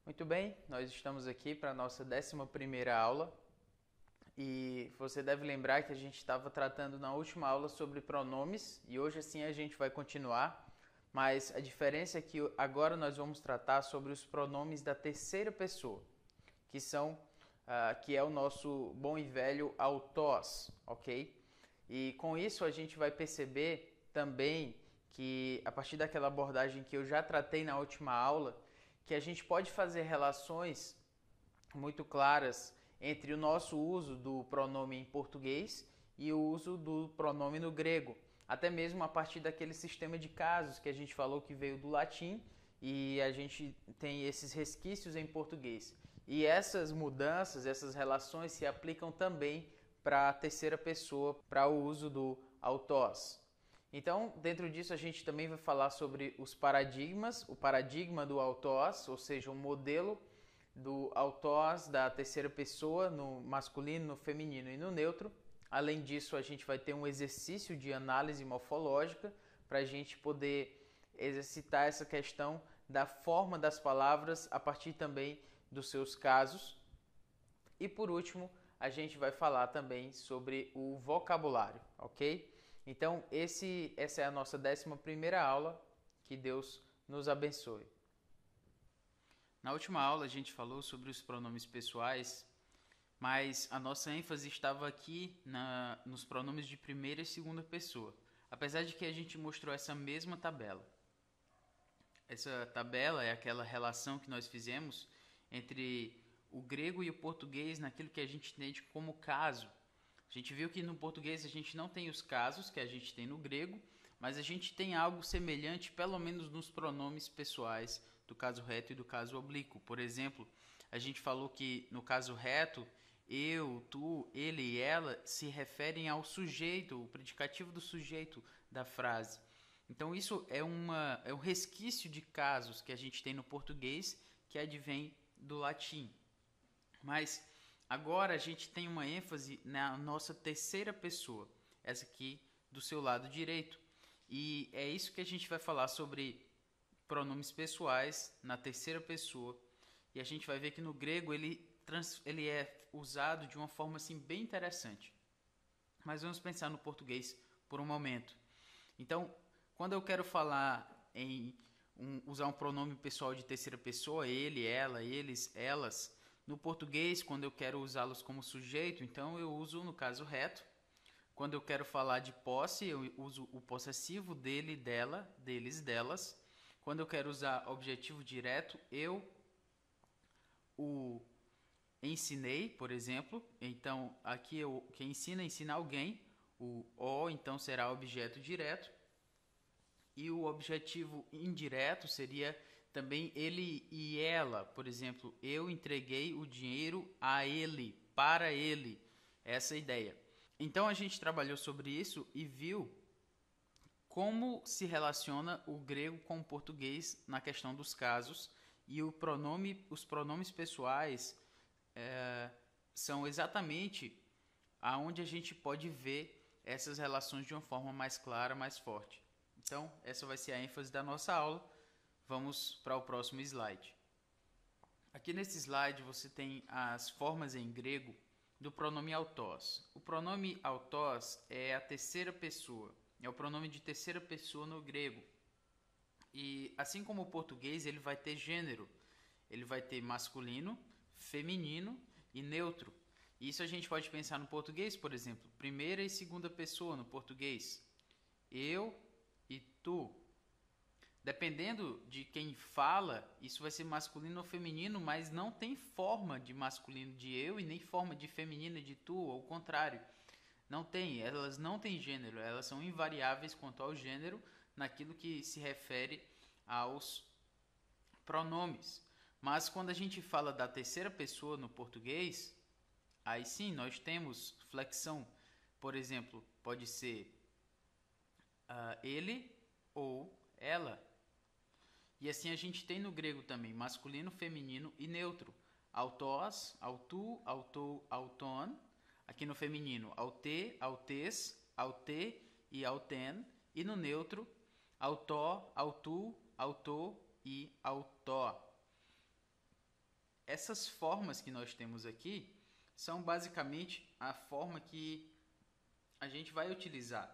Muito bem, nós estamos aqui para a nossa 11ª aula e você deve lembrar que a gente estava tratando na última aula sobre pronomes e hoje assim a gente vai continuar, mas a diferença é que agora nós vamos tratar sobre os pronomes da terceira pessoa, que é o nosso bom e velho autós, ok? E com isso a gente vai perceber também que a partir daquela abordagem que eu já tratei na última aula, que a gente pode fazer relações muito claras entre o nosso uso do pronome em português e o uso do pronome no grego, até mesmo a partir daquele sistema de casos que a gente falou que veio do latim e a gente tem esses resquícios em português. E essas mudanças, essas relações se aplicam também para a terceira pessoa, para o uso do autós. Então, dentro disso, a gente também vai falar sobre os paradigmas, o paradigma do autós, ou seja, um modelo do autós da terceira pessoa no masculino, no feminino e no neutro. Além disso, a gente vai ter um exercício de análise morfológica para a gente poder exercitar essa questão da forma das palavras a partir também dos seus casos. E por último, a gente vai falar também sobre o vocabulário, ok? Então, essa é a nossa 11ª aula. Que Deus nos abençoe. Na última aula a gente falou sobre os pronomes pessoais, mas a nossa ênfase estava aqui nos pronomes de primeira e segunda pessoa, apesar de que a gente mostrou essa mesma tabela. Essa tabela é aquela relação que nós fizemos entre o grego e o português naquilo que a gente entende como caso. A gente viu que no português a gente não tem os casos que a gente tem no grego, mas a gente tem algo semelhante, pelo menos nos pronomes pessoais do caso reto e do caso oblíquo. Por exemplo, a gente falou que no caso reto, eu, tu, ele e ela se referem ao sujeito, o predicativo do sujeito da frase. Então isso é um resquício de casos que a gente tem no português que advém do latim. Mas agora a gente tem uma ênfase na nossa terceira pessoa, essa aqui do seu lado direito. E é isso que a gente vai falar sobre pronomes pessoais na terceira pessoa. E a gente vai ver que no grego ele é usado de uma forma assim bem interessante. Mas vamos pensar no português por um momento. Então, quando eu quero falar usar um pronome pessoal de terceira pessoa, ele, ela, eles, elas, no português, quando eu quero usá-los como sujeito, então eu uso no caso reto. Quando eu quero falar de posse, eu uso o possessivo dele, dela, deles, delas. Quando eu quero usar objetivo direto, eu o ensinei, por exemplo. Então, aqui quem ensina alguém. O então será objeto direto. E o objetivo indireto seria também ele e ela. Por exemplo, eu entreguei o dinheiro a ele, para ele. Essa é a ideia. Então a gente trabalhou sobre isso e viu como se relaciona o grego com o português na questão dos casos e os pronomes pessoais são exatamente aonde a gente pode ver essas relações de uma forma mais clara, mais forte. Então, essa vai ser a ênfase da nossa aula. Vamos para o próximo slide. Aqui nesse slide você tem as formas em grego do pronome autós. O pronome autós é a terceira pessoa, é o pronome de terceira pessoa no grego. E assim como o português, ele vai ter gênero. Ele vai ter masculino, feminino e neutro. Isso a gente pode pensar no português, por exemplo, primeira e segunda pessoa no português. Eu e tu. Dependendo de quem fala, isso vai ser masculino ou feminino, mas não tem forma de masculino de eu e nem forma de feminino de tu, ou o contrário. Não tem, elas não têm gênero, elas são invariáveis quanto ao gênero naquilo que se refere aos pronomes. Mas quando a gente fala da terceira pessoa no português, aí sim nós temos flexão. Por exemplo, pode ser ele ou ela. E assim a gente tem no grego também masculino, feminino e neutro. Autós, autu, autou, auton. Aqui no feminino, aute, autes, aute e auten. E no neutro, autó, autu, autô e autó. essas formas que nós temos aqui são basicamente a forma que a gente vai utilizar.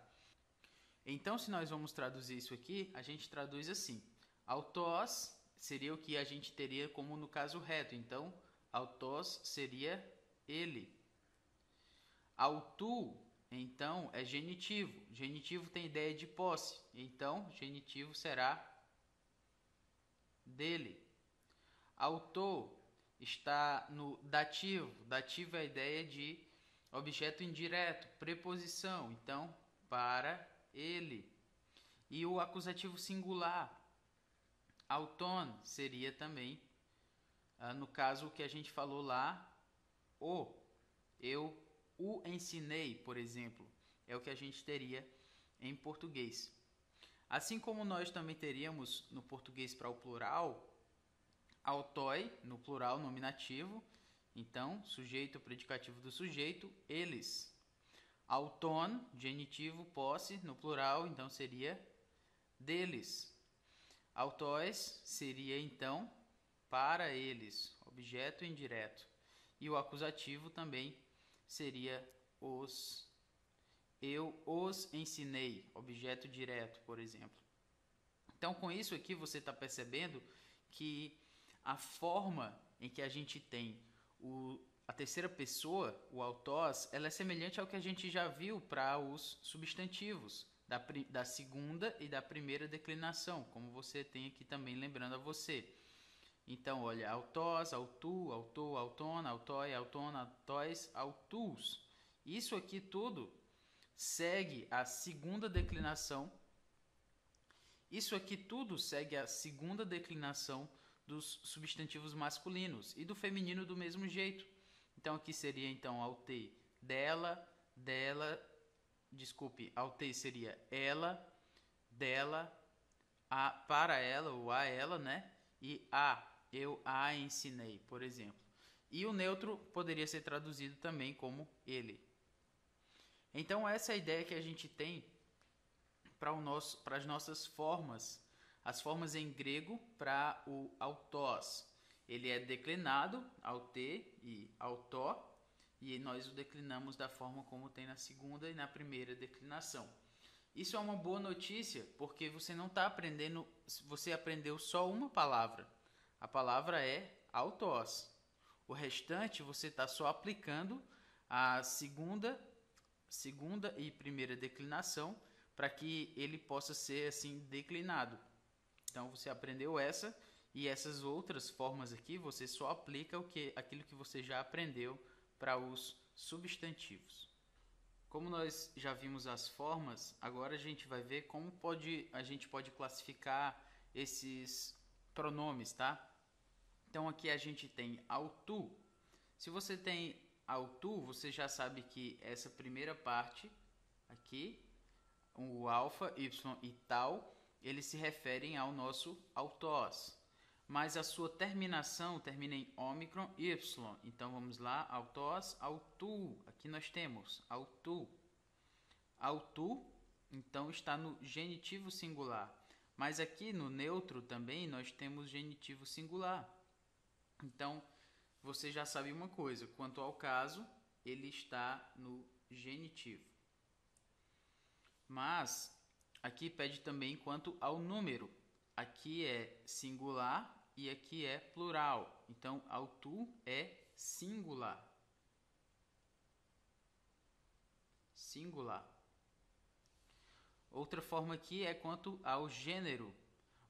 Então, se nós vamos traduzir isso aqui, a gente traduz assim. Autós seria o que a gente teria como no caso reto. Então, autós seria ele. Autu, então, é genitivo. Genitivo tem ideia de posse. Então, genitivo será dele. Autor está no dativo. Dativo é a ideia de objeto indireto, preposição. Então, para ele. E o acusativo singular, auton, seria também, no caso que a gente falou lá, eu o ensinei, por exemplo. É o que a gente teria em português. Assim como nós também teríamos no português para o plural, autói, no plural nominativo, então, sujeito, predicativo do sujeito, eles. Auton, genitivo, posse, no plural, então seria deles. Autóis seria, então, para eles, objeto indireto. E o acusativo também seria os. Eu os ensinei, objeto direto, por exemplo. Então, com isso aqui, você está percebendo que a forma em que a gente tem a terceira pessoa, o autós, ela é semelhante ao que a gente já viu para os substantivos da segunda e da primeira declinação, como você tem aqui também lembrando a você. Então, olha, autós, autu, autor, autona, autói, autona, autóis, autus. Isso aqui tudo segue a segunda declinação. Isso aqui tudo segue a segunda declinação dos substantivos masculinos e do feminino do mesmo jeito. Então aqui seria então aute dela, aute seria ela, dela, para ela ou a ela, né? E eu a ensinei, por exemplo. E o neutro poderia ser traduzido também como ele. Então essa é a ideia que a gente tem para as nossas formas, as formas em grego para o autós. Ele é declinado, aute e autó, e nós o declinamos da forma como tem na segunda e na primeira declinação. Isso é uma boa notícia, porque você não está aprendendo, você aprendeu só uma palavra. A palavra é autós. O restante você está só aplicando a segunda e primeira declinação para que ele possa ser assim declinado. Então você aprendeu essa e essas outras formas aqui você só aplica aquilo que você já aprendeu para os substantivos. Como nós já vimos as formas, agora a gente vai ver como a gente pode classificar esses pronomes, tá? Então aqui a gente tem autu. Se você tem autu, você já sabe que essa primeira parte aqui, o alfa, y e tal, eles se referem ao nosso autós. Mas a sua terminação termina em ômicron, y. Então vamos lá, autós, autu. Aqui nós temos autu. Autu, então está no genitivo singular. Mas aqui no neutro também nós temos genitivo singular. Então, você já sabe uma coisa, quanto ao caso, ele está no genitivo. Mas, aqui pede também quanto ao número. Aqui é singular e aqui é plural. Então, autu é singular. Singular. Outra forma aqui é quanto ao gênero.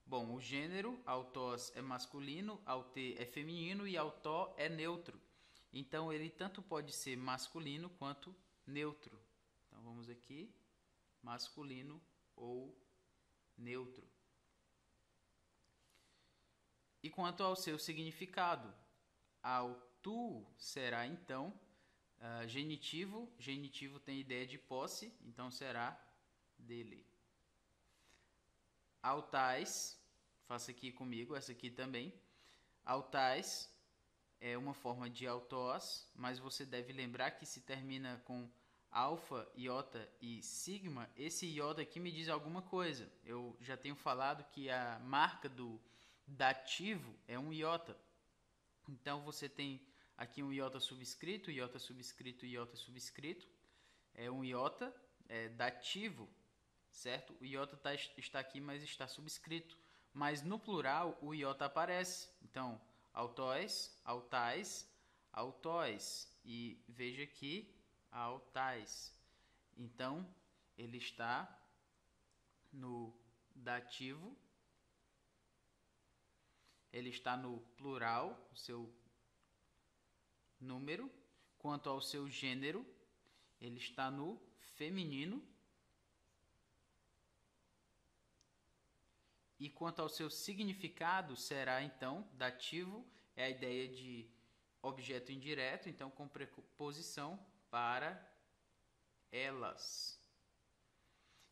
Bom, o gênero, autós é masculino, aute é feminino e autó é neutro. Então, ele tanto pode ser masculino quanto neutro. Então, vamos aqui, masculino ou neutro. E quanto ao seu significado, autu será, então, genitivo. Genitivo tem ideia de posse, então será dele. Autais, faça aqui comigo, essa aqui também. Autais é uma forma de autós, mas você deve lembrar que se termina com alfa, iota e sigma, esse iota aqui me diz alguma coisa. Eu já tenho falado que a marca do dativo é um iota. Então você tem aqui um iota subscrito, iota subscrito, iota subscrito. É um iota dativo, certo? O iota está aqui, mas está subscrito. Mas no plural o iota aparece. Então, autóis, autais, autóis. E veja aqui, autais. Então, ele está no dativo, ele está no plural, o seu número. Quanto ao seu gênero, ele está no feminino. E quanto ao seu significado, será então dativo, é a ideia de objeto indireto, então com preposição para elas.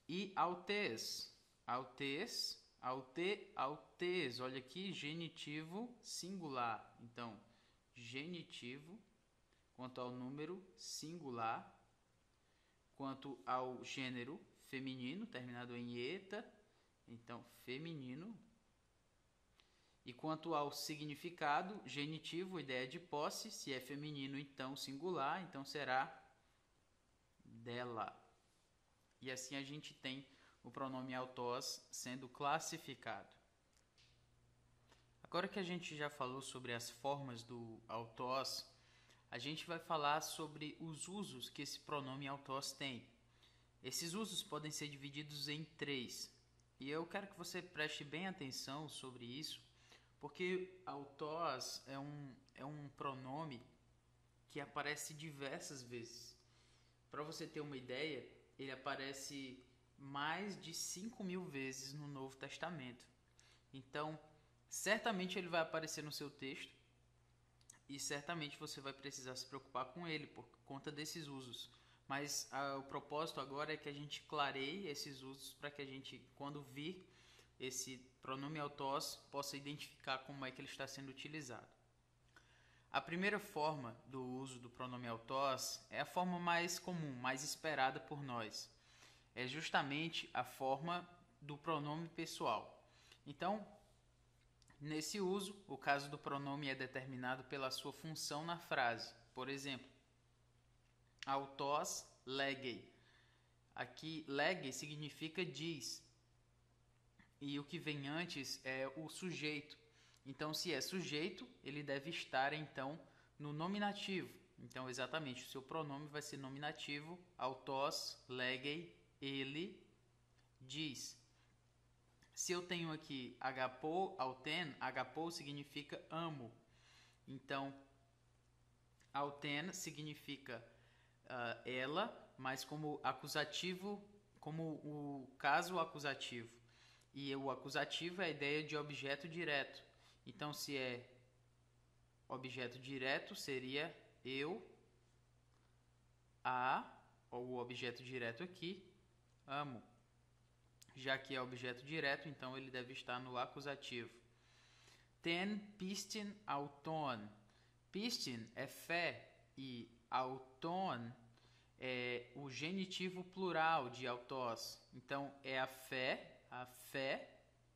E autês, autês, autês, olha aqui, genitivo singular. Então, genitivo, quanto ao número singular, quanto ao gênero feminino, terminado em eta, então feminino. E quanto ao significado, genitivo, ideia de posse, se é feminino, então singular, então será dela. E assim a gente tem o pronome autós sendo classificado. Agora que a gente já falou sobre as formas do autós, a gente vai falar sobre os usos que esse pronome autós tem. Esses usos podem ser divididos em 3. E eu quero que você preste bem atenção sobre isso, porque autós é um pronome que aparece diversas vezes. Para você ter uma ideia, ele aparece mais de 5.000 vezes no Novo Testamento. Então, certamente ele vai aparecer no seu texto e certamente você vai precisar se preocupar com ele por conta desses usos. Mas o propósito agora é que a gente clareie esses usos para que a gente, quando vir esse pronome autós, possa identificar como é que ele está sendo utilizado. A primeira forma do uso do pronome autós é a forma mais comum, mais esperada por nós. É justamente a forma do pronome pessoal. Então, nesse uso, o caso do pronome é determinado pela sua função na frase. Por exemplo, autós legei. Aqui, legei significa diz. E o que vem antes é o sujeito. Então, se é sujeito, ele deve estar, então, no nominativo. Então, exatamente, o seu pronome vai ser nominativo, autós, legei, ele, diz. Se eu tenho aqui agapou, auten, agapou significa amo. Então, auten significa ela, mas como acusativo, como o caso acusativo. E o acusativo é a ideia de objeto direto. Então, se é objeto direto, seria eu, ou o objeto direto aqui, amo. Já que é objeto direto, então ele deve estar no acusativo. Ten pistin auton. Pistin é fé e auton é o genitivo plural de autós. Então, é a fé,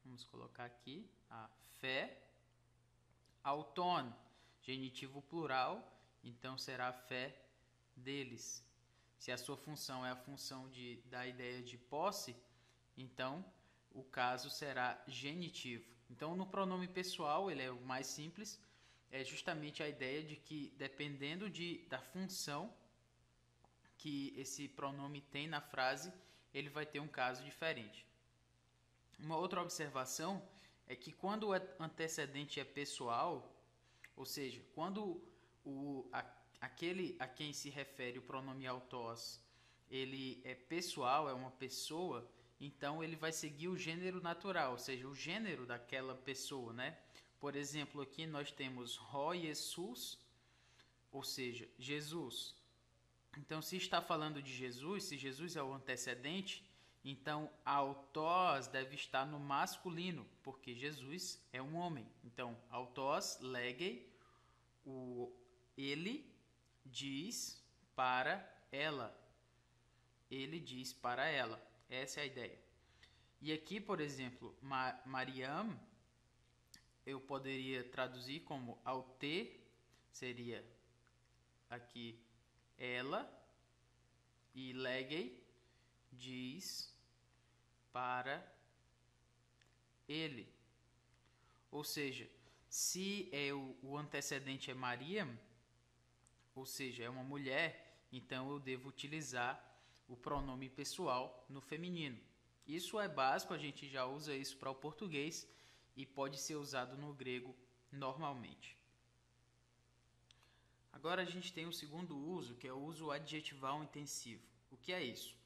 vamos colocar aqui, a fé, auton, genitivo plural, então será a fé deles. Se a sua função é a função da ideia de posse, então o caso será genitivo. Então, no pronome pessoal, ele é o mais simples, é justamente a ideia de que, dependendo da função que esse pronome tem na frase, ele vai ter um caso diferente. Uma outra observação é que quando o antecedente é pessoal, ou seja, quando aquele a quem se refere o pronome autós, ele é pessoal, é uma pessoa, então ele vai seguir o gênero natural, ou seja, o gênero daquela pessoa, né? Por exemplo, aqui nós temos Ho Jesus, ou seja, Jesus. Então, se está falando de Jesus, se Jesus é o antecedente, então autós deve estar no masculino, porque Jesus é um homem. Então, autós, legei, ele diz para ela. Ele diz para ela. Essa é a ideia. E aqui, por exemplo, Mariam, eu poderia traduzir como aute, seria aqui ela, e legei, diz para ele. Ou seja, se o antecedente é Maria, ou seja, é uma mulher, então eu devo utilizar o pronome pessoal no feminino. Isso é básico, a gente já usa isso para o português e pode ser usado no grego normalmente. Agora a gente tem o segundo uso, que é o uso adjetival intensivo. O que é isso?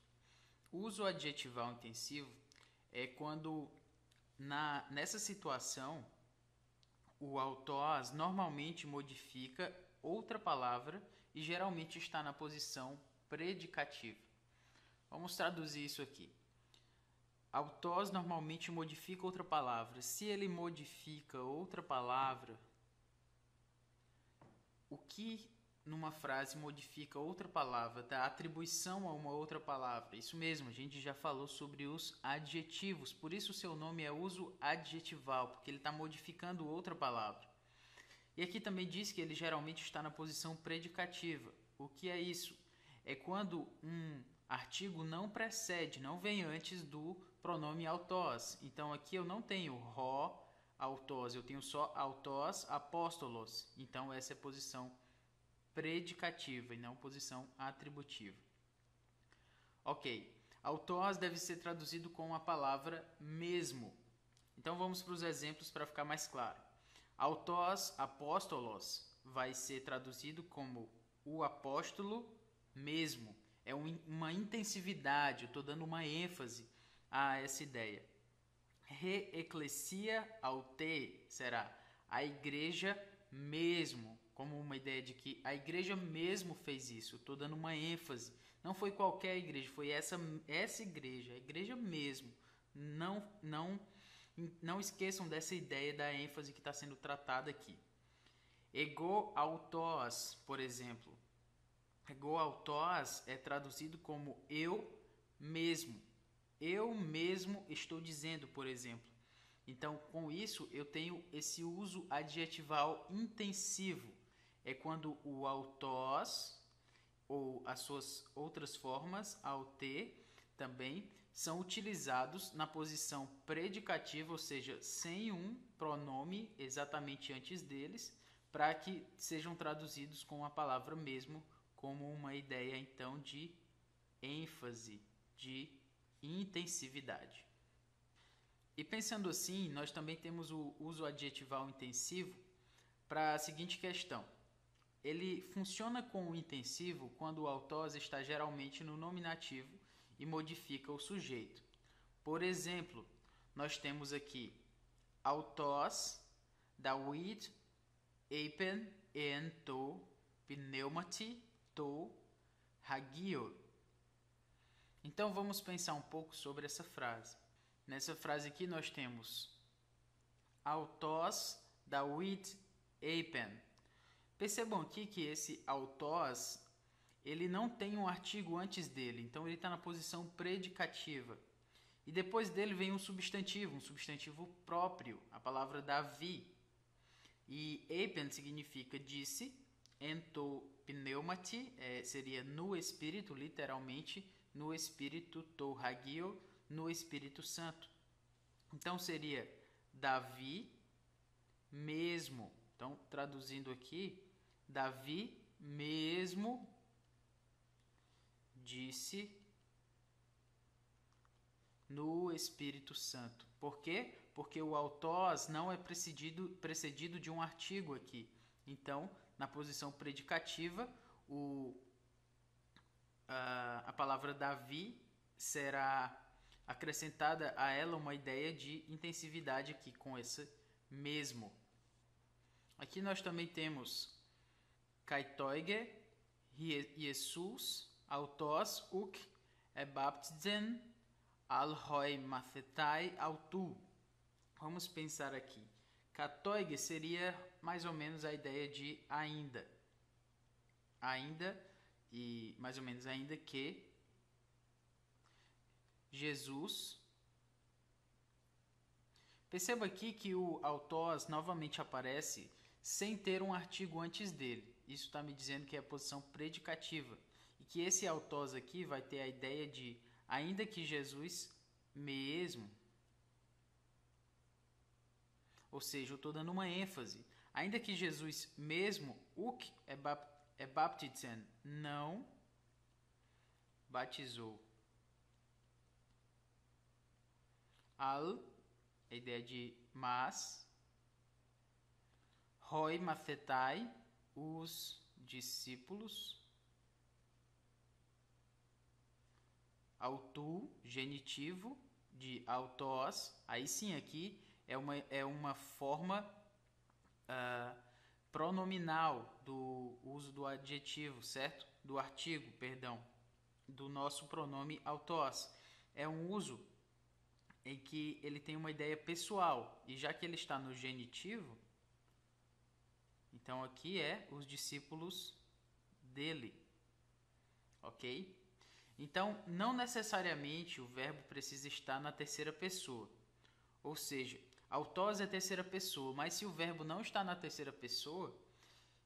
O uso adjetival intensivo é quando nessa situação o autós normalmente modifica outra palavra e geralmente está na posição predicativa. Vamos traduzir isso aqui. Autós normalmente modifica outra palavra. Se ele modifica outra palavra, o que numa frase modifica outra palavra, dá atribuição a uma outra palavra? Isso mesmo, a gente já falou sobre os adjetivos. Por isso o seu nome é uso adjetival, porque ele está modificando outra palavra. E aqui também diz que ele geralmente está na posição predicativa. O que é isso? É quando um artigo não precede, não vem antes do pronome autós. Então aqui eu não tenho ró, autós, eu tenho só autós, apóstolos. Então essa é a posição predicativa e não posição atributiva. Ok, autós deve ser traduzido com a palavra mesmo. Então vamos para os exemplos para ficar mais claro. Autós apóstolos vai ser traduzido como o apóstolo mesmo. É uma intensividade, eu estou dando uma ênfase a essa ideia. Re ecclesia aute será a igreja mesmo, como uma ideia de que a igreja mesmo fez isso. Eu estou dando uma ênfase. Não foi qualquer igreja, foi essa igreja, a igreja mesmo. Não esqueçam dessa ideia da ênfase que está sendo tratada aqui. Ego autós, por exemplo. Ego autós é traduzido como eu mesmo. Eu mesmo estou dizendo, por exemplo. Então, com isso, eu tenho esse uso adjetival intensivo. É quando o autós, ou as suas outras formas, aute, também, são utilizados na posição predicativa, ou seja, sem um pronome exatamente antes deles, para que sejam traduzidos com a palavra mesmo, como uma ideia, então, de ênfase, de intensividade. E pensando assim, nós também temos o uso adjetival intensivo para a seguinte questão. Ele funciona com o intensivo quando o autós está geralmente no nominativo e modifica o sujeito. Por exemplo, nós temos aqui autós, David, eipen, en to, pneumati, to, hagio. Então vamos pensar um pouco sobre essa frase. Nessa frase aqui nós temos autós, David, eipen. Percebam aqui que esse autós, ele não tem um artigo antes dele, então ele está na posição predicativa. E depois dele vem um substantivo próprio, a palavra Davi. E eipen significa disse, ento pneumati, seria no Espírito, literalmente, no Espírito, to hagio, no Espírito Santo. Então seria Davi mesmo. Então, traduzindo aqui, Davi mesmo disse no Espírito Santo. Por quê? Porque o autós não é precedido de um artigo aqui. Então, na posição predicativa, a palavra Davi será acrescentada a ela uma ideia de intensividade aqui com esse mesmo. Aqui nós também temos Kaitoige, Jesus, autós, uk, baptizen, alhoi mathetai, autu. Vamos pensar aqui. Katoige seria mais ou menos a ideia de ainda. Ainda e mais ou menos ainda que Jesus. Perceba aqui que o autós novamente aparece sem ter um artigo antes dele. Isso está me dizendo que é a posição predicativa. E que esse autós aqui vai ter a ideia de ainda que Jesus mesmo. Ou seja, eu estou dando uma ênfase. Ainda que Jesus mesmo, uk é baptizen, não batizou. Al, a ideia de mas. Hoi mathetai, os discípulos. Autu, genitivo de autós. Aí sim, aqui é uma forma pronominal do uso do adjetivo, certo? Do artigo, perdão, do nosso pronome autós. É um uso em que ele tem uma ideia pessoal, e já que ele está no genitivo, então aqui é os discípulos dele, ok? Então, não necessariamente o verbo precisa estar na terceira pessoa, ou seja, autós é terceira pessoa, mas se o verbo não está na terceira pessoa,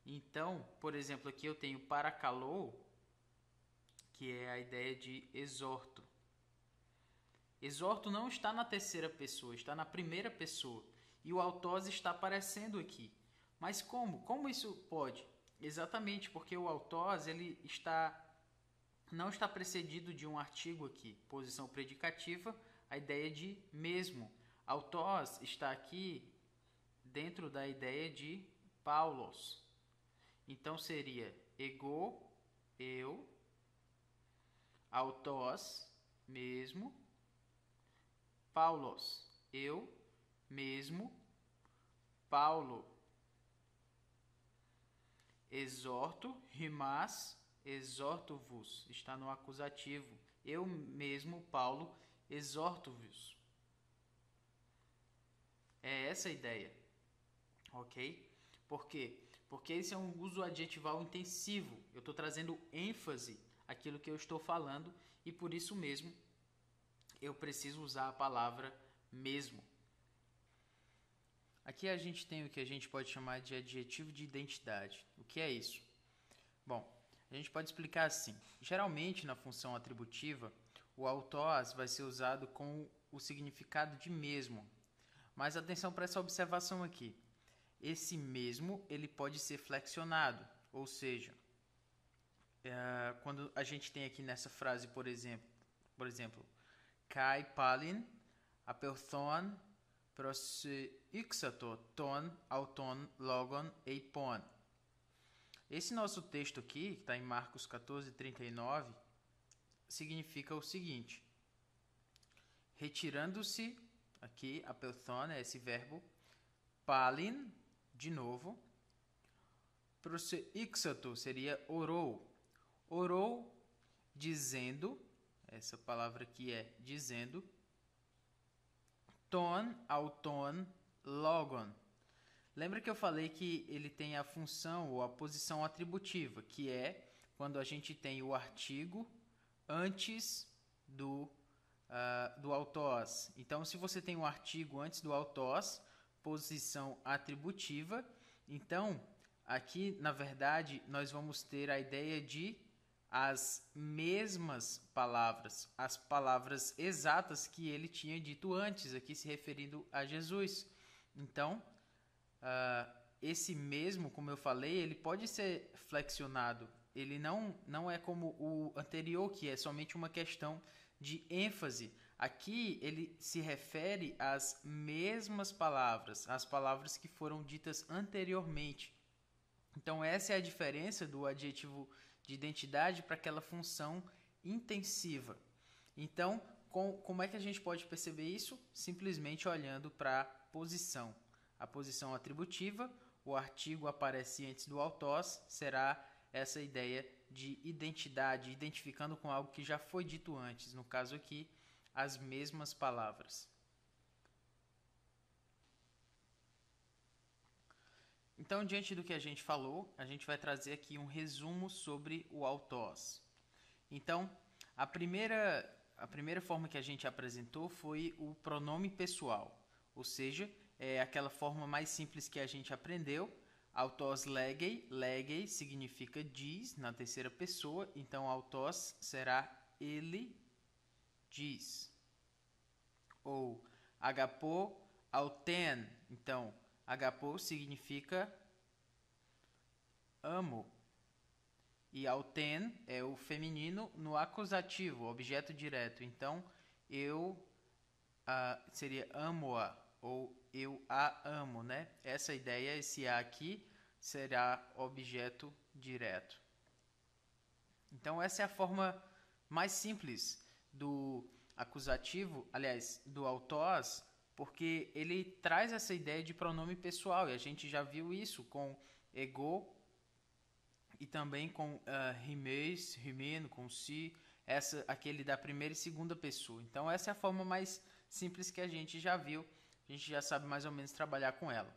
então, por exemplo, aqui eu tenho paracalou, que é a ideia de exorto. Exorto não está na terceira pessoa, está na primeira pessoa. E o autós está aparecendo aqui. Mas como? Como isso pode? Exatamente porque o autós ele não está precedido de um artigo aqui. Posição predicativa, a ideia de mesmo. Autós está aqui dentro da ideia de Paulos. Então seria ego, eu, autós, mesmo, Paulos, eu mesmo, Paulo. Exorto, rimas, exorto-vos. Está no acusativo. Eu mesmo, Paulo, exorto-vos. É essa a ideia. Ok? Por quê? Porque esse é um uso adjetival intensivo. Eu estou trazendo ênfase àquilo que eu estou falando e por isso mesmo eu preciso usar a palavra mesmo. Aqui a gente tem o que a gente pode chamar de adjetivo de identidade. O que é isso? Bom, a gente pode explicar assim. Geralmente na função atributiva, o autós vai ser usado com o significado de mesmo. Mas atenção para essa observação aqui. Esse mesmo ele pode ser flexionado, ou seja, quando a gente tem aqui nessa frase, por exemplo, kai palin apelthon prosixato ton auton logon eipon. Esse nosso texto aqui, que está em Marcos 14:39, significa o seguinte: retirando-se, aqui apelthon é esse verbo, palin, de novo, prosixato seria orou. Orou dizendo, essa palavra aqui é dizendo, ton, auton, logon. Lembra que eu falei que ele tem a função ou a posição atributiva, que é quando a gente tem o artigo antes do autós. Então, se você tem um artigo antes do autós, posição atributiva, então, aqui, na verdade, nós vamos ter a ideia de as mesmas palavras, as palavras exatas que ele tinha dito antes, aqui se referindo a Jesus. Então, esse mesmo, como eu falei, ele pode ser flexionado. Ele não é como o anterior, que é somente uma questão de ênfase. Aqui ele se refere às mesmas palavras, às palavras que foram ditas anteriormente. Então, essa é a diferença do adjetivo de identidade para aquela função intensiva. Então, como é que a gente pode perceber isso? Simplesmente olhando para a posição. A posição atributiva, o artigo aparece antes do autós, será essa ideia de identidade, identificando com algo que já foi dito antes, no caso aqui, as mesmas palavras. Então, diante do que a gente falou, a gente vai trazer aqui um resumo sobre o autós. Então, a primeira forma que a gente apresentou foi o pronome pessoal, ou seja, é aquela forma mais simples que a gente aprendeu. Autós legei, legei significa diz na terceira pessoa, então autós será ele diz. Ou agapô auten, então agapô significa amo. E auten é o feminino no acusativo, objeto direto. Então eu seria amo-a ou eu a amo, né? Essa ideia, esse a aqui será objeto direto. Então essa é a forma mais simples do acusativo, aliás, do autós, porque ele traz essa ideia de pronome pessoal, e a gente já viu isso com ego e também com rimeis, rimeno, com si, aquele da primeira e segunda pessoa. Então essa é a forma mais simples que a gente já viu, a gente já sabe mais ou menos trabalhar com ela.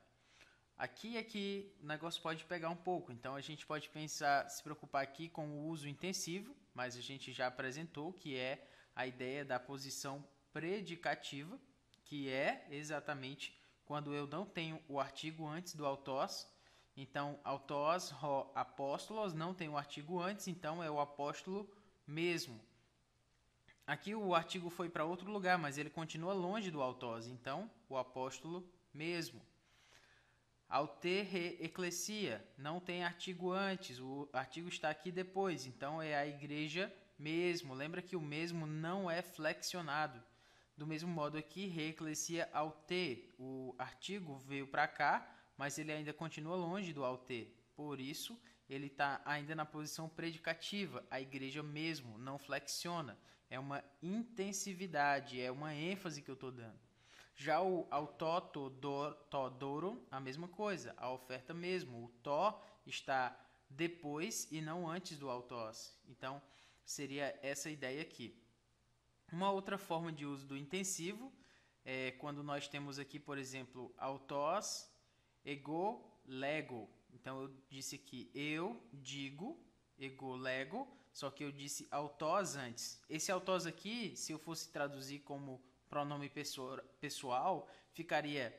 Aqui é que o negócio pode pegar um pouco, então a gente pode pensar, se preocupar aqui com o uso intensivo, mas a gente já apresentou que é a ideia da posição predicativa, que é exatamente quando eu não tenho o artigo antes do autós. Então, autós, ro, apóstolos, não tem o artigo antes, então é o apóstolo mesmo. Aqui o artigo foi para outro lugar, mas ele continua longe do autós, então o apóstolo mesmo. Aute re eclesia, não tem artigo antes, o artigo está aqui depois, então é a igreja mesmo. Lembra que o mesmo não é flexionado. Do mesmo modo aqui, re eclesia aute, o artigo veio para cá, mas ele ainda continua longe do aute. Por isso, ele está ainda na posição predicativa, a igreja mesmo, não flexiona. É uma intensividade, é uma ênfase que eu estou dando. Já o autó-tó-doro, a mesma coisa, a oferta mesmo. O tó está depois e não antes do autós. Então, seria essa ideia aqui. Uma outra forma de uso do intensivo é quando nós temos aqui, por exemplo, autós, ego, lego. Então, eu disse aqui, eu digo, ego, lego, só que eu disse autós antes. Esse autós aqui, se eu fosse traduzir como pronome pessoal, ficaria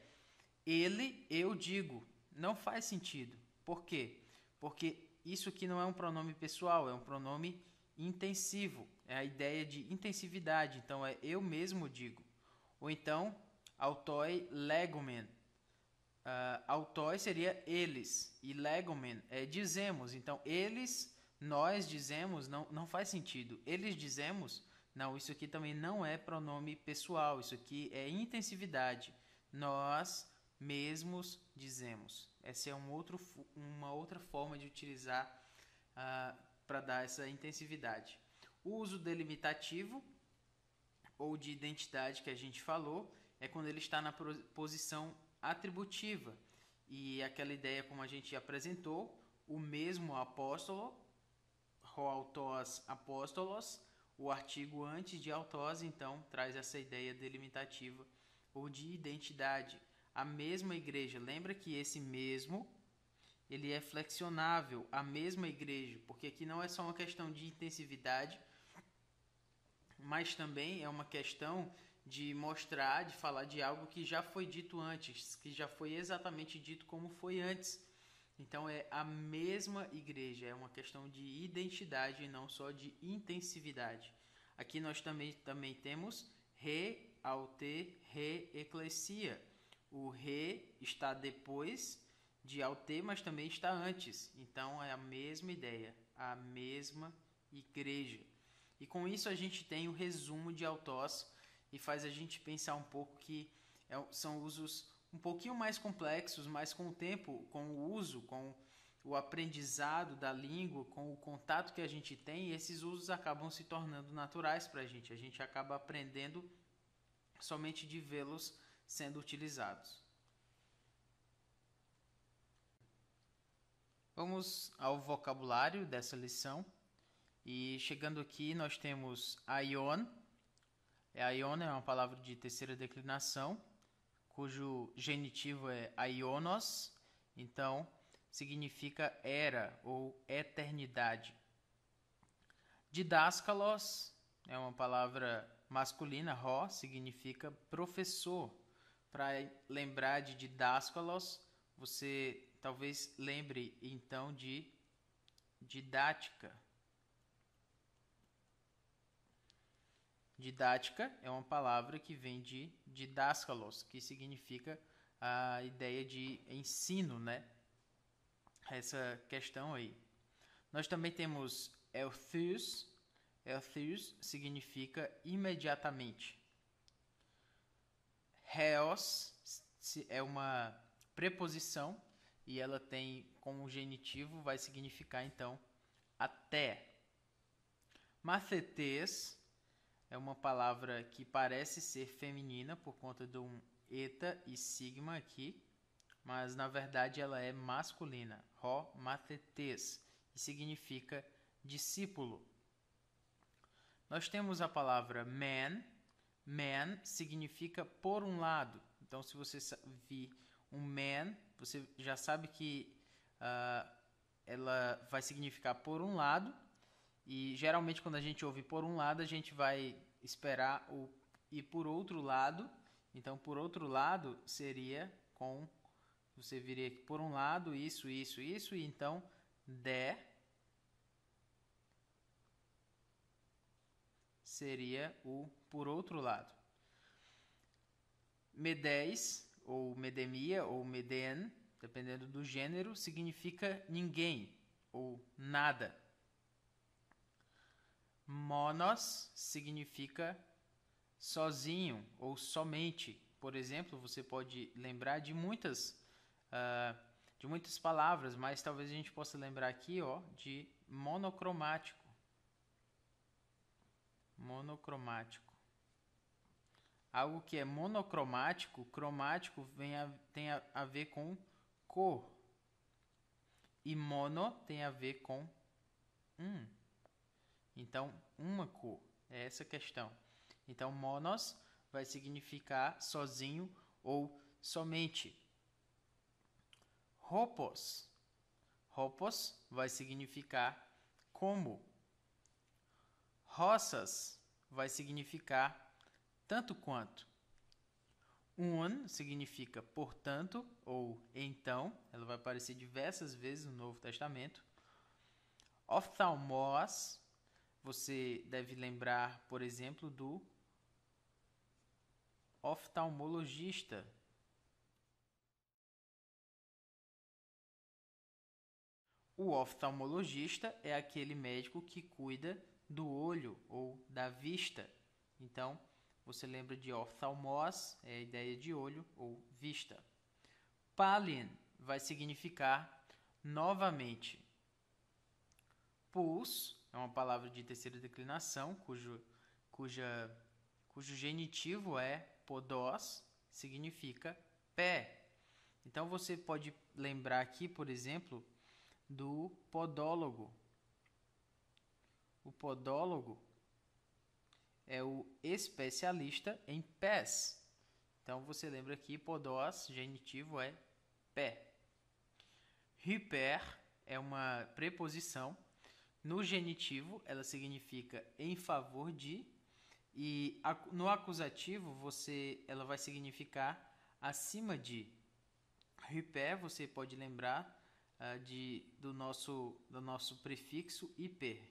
ele, eu digo. Não faz sentido. Por quê? Porque isso aqui não é um pronome pessoal, é um pronome intensivo. É a ideia de intensividade. Então, é eu mesmo digo. Ou então, autoi legomen. Autoi seria eles. E legomen é dizemos. Então, eles, nós dizemos, não faz sentido. Eles dizemos... Não, isso aqui também não é pronome pessoal, isso aqui é intensividade. Nós mesmos dizemos. Essa é uma outra forma de utilizar para dar essa intensividade. O uso delimitativo ou de identidade que a gente falou é quando ele está na posição atributiva. E aquela ideia como a gente apresentou, o mesmo apóstolo, ho autós apóstolos, o artigo antes de autós, então, traz essa ideia delimitativa ou de identidade. A mesma igreja, lembra que esse mesmo, ele é flexionável, a mesma igreja, porque aqui não é só uma questão de intensividade, mas também é uma questão de mostrar, de falar de algo que já foi dito antes, que já foi exatamente dito como foi antes. Então é a mesma igreja, é uma questão de identidade e não só de intensividade. Aqui nós também temos re, aute, re, eclesia. O re está depois de aute, mas também está antes. Então é a mesma ideia, a mesma igreja. E com isso a gente tem o resumo de autós e faz a gente pensar um pouco que são usos um pouquinho mais complexos, mas com o tempo, com o uso, com o aprendizado da língua, com o contato que a gente tem, esses usos acabam se tornando naturais para a gente. A gente acaba aprendendo somente de vê-los sendo utilizados. Vamos ao vocabulário dessa lição. E chegando aqui nós temos aion. Aion é uma palavra de terceira declinação, cujo genitivo é aionos, então significa era ou eternidade. Didáscalos é uma palavra masculina, ró, significa professor. Para lembrar de didáskalos, você talvez lembre então de didática. Didática é uma palavra que vem de didáskalos, que significa a ideia de ensino, né? Essa questão aí. Nós também temos elthus. Elthus significa imediatamente. Heos é uma preposição e ela tem como genitivo, vai significar então até. Mathetes é uma palavra que parece ser feminina por conta de um eta e sigma aqui, mas na verdade ela é masculina. Ho mathetes, e significa discípulo. Nós temos a palavra man. Man significa por um lado. Então, se você vir um man, você já sabe que ela vai significar por um lado. E geralmente quando a gente ouve por um lado, a gente vai esperar o ir por outro lado. Então, por outro lado seria com... Você viria aqui por um lado, isso, e então de seria o por outro lado. Medés, ou medemia, ou meden, dependendo do gênero, significa ninguém, ou nada. Monos significa sozinho, ou somente. Por exemplo, você pode lembrar de muitas palavras, mas talvez a gente possa lembrar aqui de monocromático. Monocromático. Algo que é monocromático, cromático tem a ver com cor. E mono tem a ver com um. Então, uma cor. É essa a questão. Então, monos vai significar sozinho ou somente. Ropos. Ropos vai significar como. Roças vai significar tanto quanto. Significa portanto ou então. Ela vai aparecer diversas vezes no Novo Testamento. Oftalmos, você deve lembrar, por exemplo, do oftalmologista. O oftalmologista é aquele médico que cuida do olho ou da vista. Então, você lembra de oftalmos, é a ideia de olho ou vista. Palin vai significar novamente. Pus é uma palavra de terceira declinação, cujo genitivo é podos, significa pé. Então, você pode lembrar aqui, por exemplo, do podólogo. O podólogo é o especialista em pés. Então, você lembra que podos, genitivo, é pé. Hyper é uma preposição. No genitivo, ela significa em favor de. E no acusativo, ela vai significar acima de. Hyper, você pode lembrar do nosso prefixo hiper.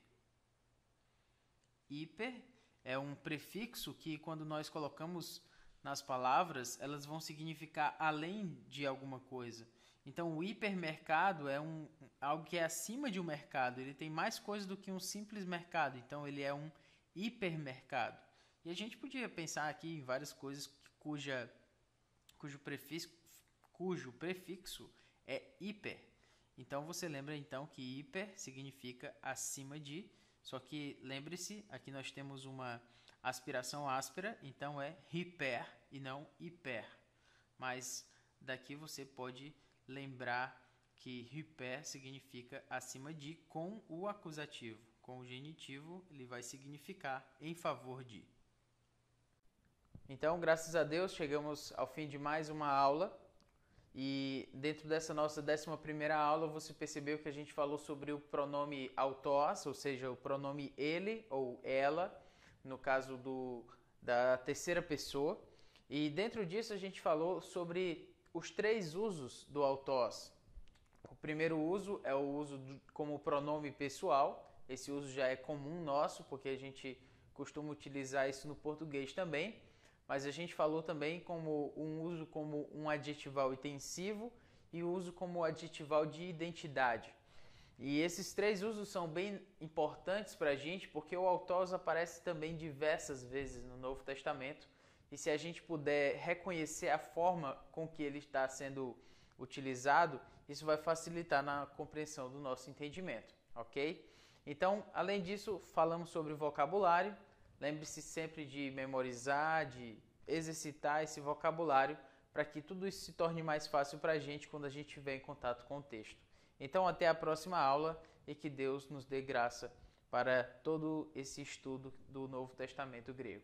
Hiper é um prefixo que, quando nós colocamos nas palavras, elas vão significar além de alguma coisa. Então, o hipermercado é algo que é acima de um mercado. Ele tem mais coisas do que um simples mercado. Então, ele é um hipermercado. E a gente podia pensar aqui em várias coisas cujo prefixo é hiper. Então, você lembra então que hiper significa acima de. Só que lembre-se, aqui nós temos uma aspiração áspera, então é hiper e não hiper. Mas daqui você pode lembrar que hyper significa acima de com o acusativo. Com o genitivo, ele vai significar em favor de. Então, graças a Deus, chegamos ao fim de mais uma aula. E dentro dessa nossa 11ª aula, você percebeu que a gente falou sobre o pronome autós, ou seja, o pronome ele ou ela, no caso da terceira pessoa. E dentro disso a gente falou sobre os 3 usos do autós. O primeiro uso é o uso como pronome pessoal. Esse uso já é comum nosso, porque a gente costuma utilizar isso no português também. Mas a gente falou também como um uso como um adjetival intensivo e o uso como adjetival de identidade. E esses 3 usos são bem importantes para a gente, porque o autós aparece também diversas vezes no Novo Testamento. E se a gente puder reconhecer a forma com que ele está sendo utilizado, isso vai facilitar na compreensão do nosso entendimento, ok? Então, além disso, falamos sobre vocabulário. Lembre-se sempre de memorizar, de exercitar esse vocabulário para que tudo isso se torne mais fácil para a gente quando a gente estiver em contato com o texto. Então, até a próxima aula e que Deus nos dê graça para todo esse estudo do Novo Testamento grego.